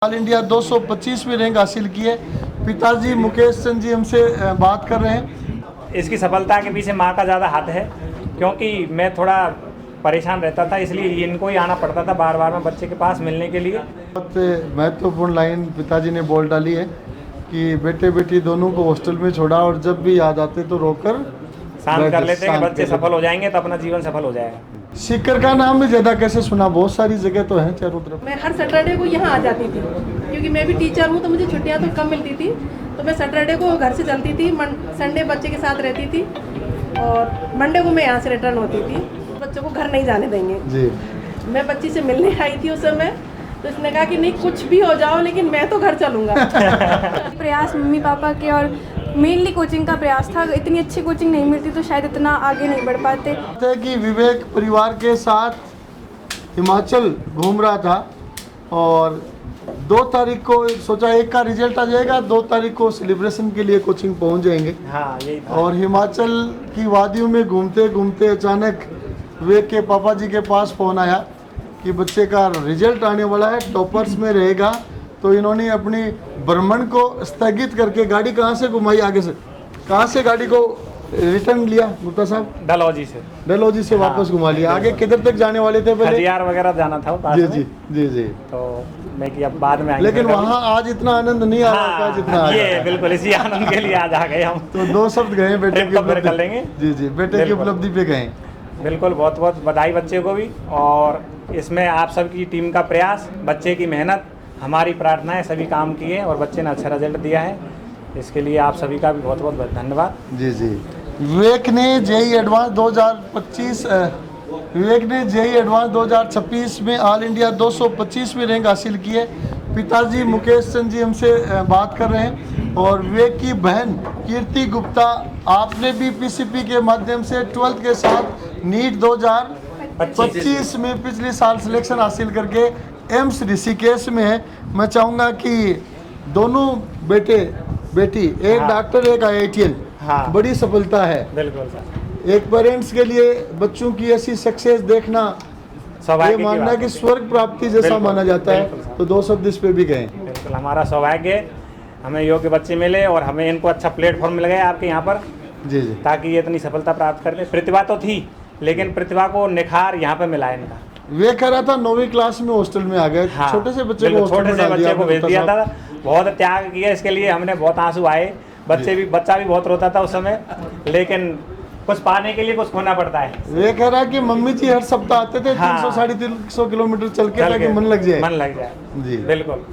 All India 225वीं rank हासिल की है। पिताजी मुकेश चंद जी हमसे बात कर रहे हैं। इसकी सफलता के पीछे माँ का ज़्यादा हाथ है, क्योंकि मैं थोड़ा परेशान रहता था, इसलिए इनको ही आना पड़ता था बार बार में बच्चे के पास मिलने के लिए। बहुत महत्वपूर्ण लाइन पिताजी ने बोल डाली है कि बेटे बेटी दोनों को हॉस्टल में छोड़ा और जब भी याद आते तो रोकर शांत कर लेते हैं कि बच्चे सफल हो जाएंगे तो अपना जीवन सफल हो जाएगा। सीकर का नाम भी ज़्यादा कैसे सुना? बहुत सारी जगह तो है चारों तरफ। मैं हर सैटरडे को यहाँ आ जाती थी, क्योंकि मैं भी टीचर हूँ तो मुझे छुट्टियाँ तो कम मिलती थी, तो मैं सैटरडे को घर से चलती थी, संडे बच्चे के साथ रहती थी और मंडे को मैं यहाँ से रिटर्न होती थी। बच्चों को घर नहीं जाने देंगे जी। मैं बच्ची से मिलने आई थी उस समय, तो इसने कहा कि नहीं कुछ भी हो जाओ लेकिन मैं तो घर चलूँगा। प्रयास मम्मी पापा के और मेनली कोचिंग का प्रयास था। इतनी अच्छी कोचिंग नहीं मिलती तो शायद इतना आगे नहीं बढ़ पाते। कि विवेक परिवार के साथ हिमाचल घूम रहा था और 2 तारीख को सोचा एक का रिजल्ट आ जाएगा, 2 तारीख को सेलिब्रेशन के लिए कोचिंग पहुंच जाएंगे। हाँ, यही था। और हिमाचल की वादियों में घूमते घूमते अचानक विवेक के पापा जी के पास फ़ोन आया कि बच्चे का रिजल्ट आने वाला है, टॉपर्स में रहेगा। तो इन्होंने अपनी भ्रमण को स्थगित करके गाड़ी कहाँ से घुमाई, आगे से कहाँ से गाड़ी को रिटर्न लिया गुप्ता साहब? डलहौजी से वापस घुमा लिया। आगे किधर तक जाने वाले थे पहले? हरियार वगैरह जाना था पास जी में। जी जी जी। तो मैं कि अब बाद में आएंगे। लेकिन वहाँ आज इतना आनंद नहीं आ रहा था जितना आज। ये बिल्कुल इसी आनंद के लिए आज आ गए हम। तो 2 शब्द गए बेटे की उपलब्धि कर लेंगे। जी जी, बेटे की उपलब्धि पे गए। बिल्कुल, बहुत बहुत बधाई बच्चे को भी। और इसमें आप सबकी टीम का प्रयास, बच्चे की मेहनत, हमारी प्रार्थनाएं सभी काम किए और बच्चे ने अच्छा रिजल्ट दिया है। इसके लिए आप सभी का भी बहुत बहुत धन्यवाद। जी जी। विवेक ने जेई एडवांस 2025 विवेक ने जेई एडवांस 2026 में ऑल इंडिया 225वीं रैंक हासिल की है। पिताजी मुकेश चंद जी हमसे बात कर रहे हैं। और विवेक की बहन कीर्ति गुप्ता, आपने भी पीसीपी के माध्यम से 12th के साथ नीट 2025 में पिछले साल सिलेक्शन हासिल करके एम्स ऋषिकेश में है। मैं चाहूँगा कि दोनों बेटे बेटी, एक डॉक्टर एक IITian, बड़ी सफलता है। बिल्कुल सर। एक पेरेंट्स के लिए बच्चों की ऐसी सक्सेस देखना, ये मानना कि स्वर्ग प्राप्ति जैसा माना जाता है। तो 2 शब्द इस पे भी गए। बिल्कुल, हमारा सौभाग्य है, हमें योग्य बच्चे मिले और हमें इनको अच्छा प्लेटफॉर्म मिल गया आपके यहाँ पर। जी जी। ताकि ये इतनी सफलता प्राप्त कर ले। प्रतिभा तो थी, लेकिन प्रतिभा को निखार यहाँ पे मिला इनका। वे कह रहा था 9वीं क्लास में हॉस्टल में आ गए। हाँ, छोटे से बच्चे को छोटे से बच्चे को भेज दिया था। बहुत त्याग किया इसके लिए हमने, बहुत आंसू आए। बच्चा भी बहुत रोता था उस समय, लेकिन कुछ पाने के लिए कुछ खोना पड़ता है। वे कह रहा कि मम्मी जी हर सप्ताह आते थे। 300-350 किलोमीटर चल के ताकि मन लग जाए। जी बिल्कुल।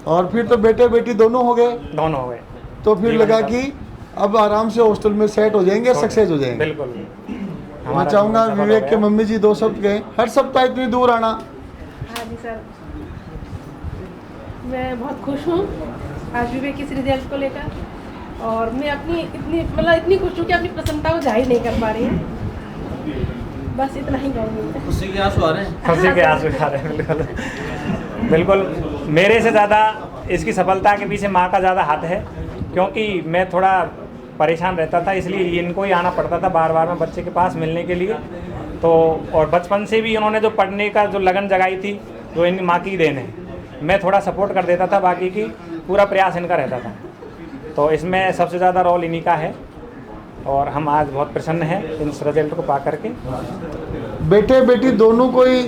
और फिर तो बेटे बेटी दोनों हो गए। तो फिर लगा कि अब आराम से हॉस्टल में सेट हो जाएंगे, सक्सेस हो जाएंगे। बिल्कुल। मैं चाहूँगा विवेक के मम्मी जी 2 शब्द गए। हर सप्ताह इतनी दूर आना। हाँ जी सर, मैं बहुत खुश हूँ आज विवेक इस रिजल्ट को लेकर, और मैं अपनी इतनी खुश हूँ कि अपनी प्रसन्नता को जाहिर नहीं कर पा रही हूँ। बस इतना ही कहूँगी। खुशी के आंसू आ रहे हैं। बिल्कुल, मेरे से ज़्यादा इसकी सफलता के पीछे माँ का ज़्यादा हाथ है, क्योंकि मैं थोड़ा परेशान रहता था, इसलिए इनको ही आना पड़ता था बार बार में बच्चे के पास मिलने के लिए। तो और बचपन से भी इन्होंने जो पढ़ने का जो लगन जगाई थी, जो इन माँ की देन है। मैं थोड़ा सपोर्ट कर देता था, बाकी की पूरा प्रयास इनका रहता था। तो इसमें सबसे ज़्यादा रोल इन्हीं का है और हम आज बहुत प्रसन्न हैं इस रिजल्ट को पा करके। बेटे बेटी दोनों को ही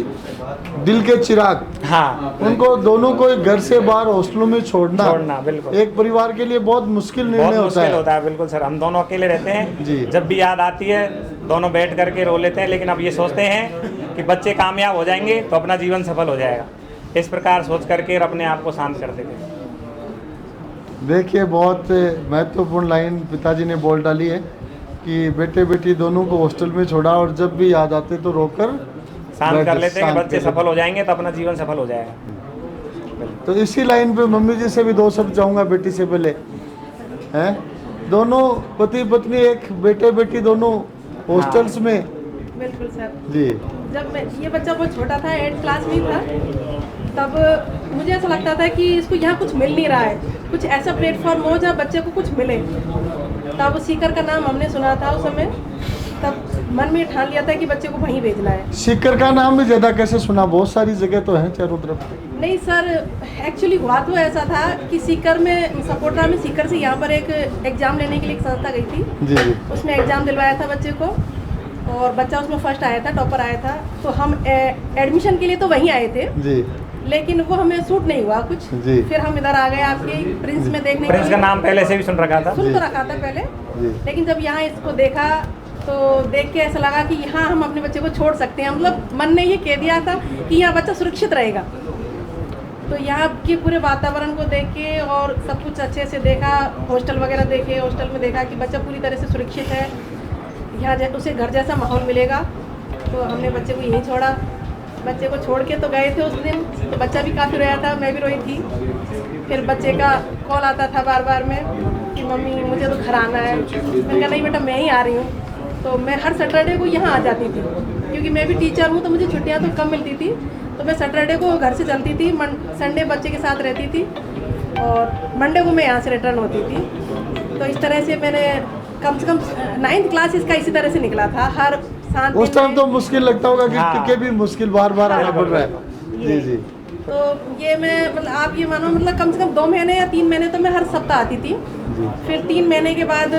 दिल के चिराग। हाँ, उनको दोनों को घर से बाहर हॉस्टलों में छोड़ना बिल्कुल एक परिवार के लिए बहुत मुश्किल निर्णय होता है। बिल्कुल सर, हम दोनों अकेले रहते हैं जी। जब भी याद आती है दोनों बैठ करके रो लेते हैं, लेकिन अब ये सोचते हैं कि बच्चे कामयाब हो जाएंगे तो अपना जीवन सफल हो जाएगा। इस प्रकार सोच करके अपने आप को शांत कर देते। देखिए, बहुत महत्वपूर्ण लाइन पिताजी ने बोल डाली है कि बेटे बेटी दोनों को हॉस्टल में छोड़ा और जब भी याद आते तो रोकर शांत कर लेते हैं कि बच्चे सफल हो जाएंगे तो अपना जीवन सफल हो जाएगा। तो इसी लाइन पे मम्मी जी से भी 2 शब्द चाहूँगा बेटी से पहले। हैं दोनों पति पत्नी, एक बेटे बेटी दोनों हॉस्टल्स में। बिल्कुल सर जी। जब ये बच्चा बहुत छोटा था, 8th क्लास में था, तब मुझे ऐसा लगता था कि इसको यहाँ कुछ मिल नहीं रहा है, कुछ ऐसा प्लेटफॉर्म हो जहाँ बच्चे को कुछ मिले। तब सीकर का नाम हमने सुना था उस समय, तब मन में ठान लिया था कि बच्चे को वहीं भेजना है। सीकर का नाम भी ज़्यादा कैसे सुना? बहुत सारी जगह तो है चारों तरफ। नहीं सर, एक्चुअली हुआ तो ऐसा था कि सीकर में, सपोर्टा में सीकर से यहाँ पर एक एग्ज़ाम लेने के लिए एक संस्था गई थी। जी जी उसमें एग्ज़ाम दिलवाया था बच्चे को और बच्चा उसमें फर्स्ट आया था, टॉपर आया था। तो हम एडमिशन के लिए तो वहीं आए थे, जी लेकिन वो हमें सूट नहीं हुआ कुछ। जी। फिर हम इधर आ गए आपके प्रिंस में देखने के प्रिंस लिए। का नाम पहले से भी सुन रखा था। सुन तो रखा था पहले, जी लेकिन जब यहाँ इसको देखा तो देख के ऐसा लगा कि यहाँ हम अपने बच्चे को छोड़ सकते हैं। मतलब मन ने ये कह दिया था कि यहाँ बच्चा सुरक्षित रहेगा। तो यहाँ के पूरे वातावरण को देख के और सब कुछ अच्छे से देखा, हॉस्टल वगैरह देखे, हॉस्टल में देखा कि बच्चा पूरी तरह से सुरक्षित है, यहाँ उसे घर जैसा माहौल मिलेगा। तो हमने बच्चे को यहीं छोड़ा। बच्चे को छोड़ के तो गए थे उस दिन, तो बच्चा भी काफ़ी रोया था, मैं भी रोई थी। फिर बच्चे का कॉल आता था बार बार में कि मम्मी मुझे तो घर आना है। मैंने कहा नहीं बेटा, मैं ही आ रही हूँ। तो मैं हर सैटरडे को यहाँ आ जाती थी, क्योंकि मैं भी टीचर हूँ तो मुझे छुट्टियाँ तो कम मिलती थी। तो मैं सैटरडे को घर से चलती थी, संडे बच्चे के साथ रहती थी और मंडे को मैं यहाँ से रिटर्न होती थी। तो इस तरह से मैंने कम से कम 9th क्लास इसका इसी तरह से निकला था। हर 7 उस टाइम तो मुश्किल लगता होगा कि हाँ। टिके भी मुश्किल बार बार आना पड़ रहा है। जी जी तो ये मैं मतलब आप ये मानो मतलब कम से कम 2 महीने या 3 महीने तो मैं हर सप्ताह आती थी। फिर 3 महीने के बाद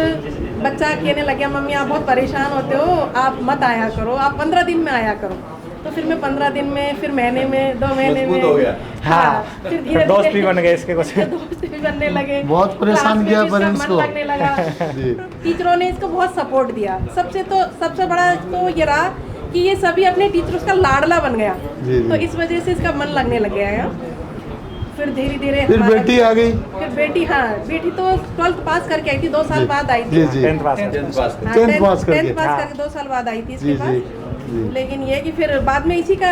बच्चा कहने लग गया मम्मी आप बहुत परेशान होते हो, आप मत आया करो, आप 15 दिन में आया करो। तो फिर मैं 15 दिन में, फिर महीने में, 2 महीने में हो गया। हाँ, फिर धीरे दोस्त भी बन गए इसके कुछ। दोस्त भी बनने लगे, बहुत परेशान क्लास में किया भी इसका पेरेंट्स मन को। लगने लगा। जी टीचरों ने इसको बहुत सपोर्ट दिया। सबसे बड़ा तो ये रहा कि ये सभी अपने टीचर्स का लाडला बन गया। जी, जी। तो इस वजह से इसका मन लगने लग गया है। फिर धीरे धीरे फिर बेटी आ गई। फिर बेटी, हाँ बेटी तो 12th पास करके आई थी, 2 साल बाद आई थी। जी जी 10th पास। 10th पास हाँ, 10th पास करके। 10th पास हाँ। करके 2 साल बाद आई थी जी इसके जी पास। जी लेकिन ये कि फिर बाद में इसी का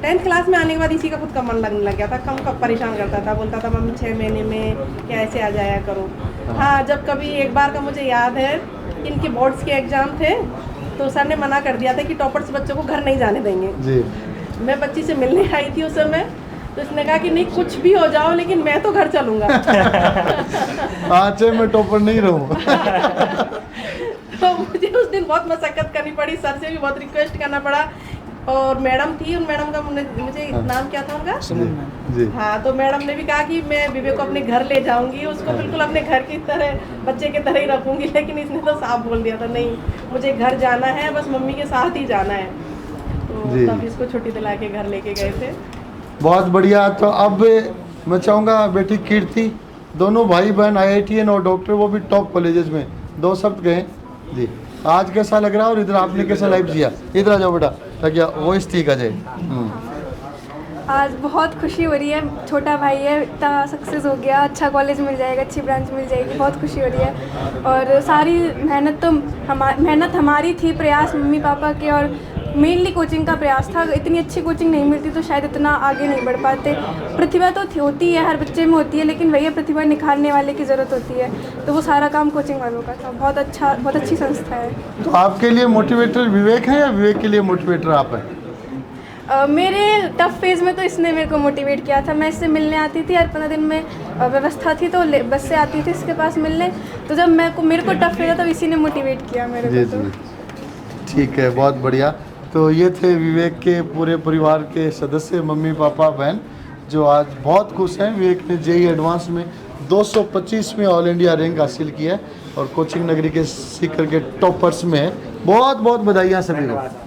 10th क्लास में आने के बाद इसी का खुद का मन लगने लग गया था। कम परेशान करता था, बोलता था मम्मी 6 महीने में क्या ऐसे आ जाया करो। हाँ, जब कभी एक बार का मुझे याद है, इनके बोर्ड्स के एग्जाम थे तो सर ने मना कर दिया था कि टॉपर्स बच्चों को घर नहीं जाने देंगे। जी मैं बच्ची से मिलने आई थी उस समय, तो इसने कहा कि नहीं कुछ भी हो जाओ लेकिन मैं तो घर चलूँगा। आज से मैं टॉपर नहीं रहूँ। तो मुझे उस दिन बहुत मशक्कत करनी पड़ी, सर से भी बहुत रिक्वेस्ट करना पड़ा। और मैडम थी, उन मैडम का मुझे नाम क्या था उनका? जी हाँ, तो मैडम ने भी कहा कि मैं विवेक को अपने घर ले जाऊंगी, उसको बिल्कुल अपने घर की तरह, बच्चे की तरह ही रखूंगी। लेकिन इसने तो साफ बोल दिया था नहीं मुझे घर जाना है, बस मम्मी के साथ ही जाना है। तो जी। तब इसको छुट्टी दिला के घर लेके गए थे। बहुत बढ़िया। तो अब मैं चाहूँगा बेटी कीर्ति, दोनों भाई बहन IITN और डॉक्टर, वो भी टॉप कॉलेजेस में 2 शब्द गए जी। आज कैसा लग रहा है और इधर आपने कैसा लाइफ जिया? इधर आ जाओ बेटा ताकि वो इस ठीक आ जाए। आज बहुत खुशी हो रही है, छोटा भाई है, इतना सक्सेस हो गया, अच्छा कॉलेज मिल जाएगा, अच्छी ब्रांच मिल जाएगी, बहुत खुशी हो रही है। और सारी मेहनत हमारी थी, प्रयास मम्मी पापा के, और मेनली कोचिंग का प्रयास था। इतनी अच्छी कोचिंग नहीं मिलती तो शायद इतना आगे नहीं बढ़ पाते। प्रतिभा तो होती है, हर बच्चे में होती है, लेकिन वही प्रतिभा निखारने वाले की ज़रूरत होती है। तो वो सारा काम कोचिंग वालों का था। बहुत अच्छी संस्था है। तो आपके लिए मोटिवेटर विवेक है या विवेक के लिए मोटिवेटर आप हैं? मेरे टफ फेज़ में तो इसने मेरे को मोटिवेट किया था। मैं इससे मिलने आती थी, हर 15 दिन में व्यवस्था थी तो बस से आती थी इसके पास मिलने। तो जब मेरे को टफ फेज़ था तब इसी ने मोटिवेट किया मेरे जी को। जी ठीक है, बहुत बढ़िया। तो ये थे विवेक के पूरे परिवार के सदस्य, मम्मी पापा बहन, जो आज बहुत खुश हैं। विवेक ने JEE एडवांस में 225 में ऑल इंडिया रैंक हासिल किया है और कोचिंग नगरी के सीकर के टॉपर्स में है। बहुत बहुत बधाइयाँ सभी को।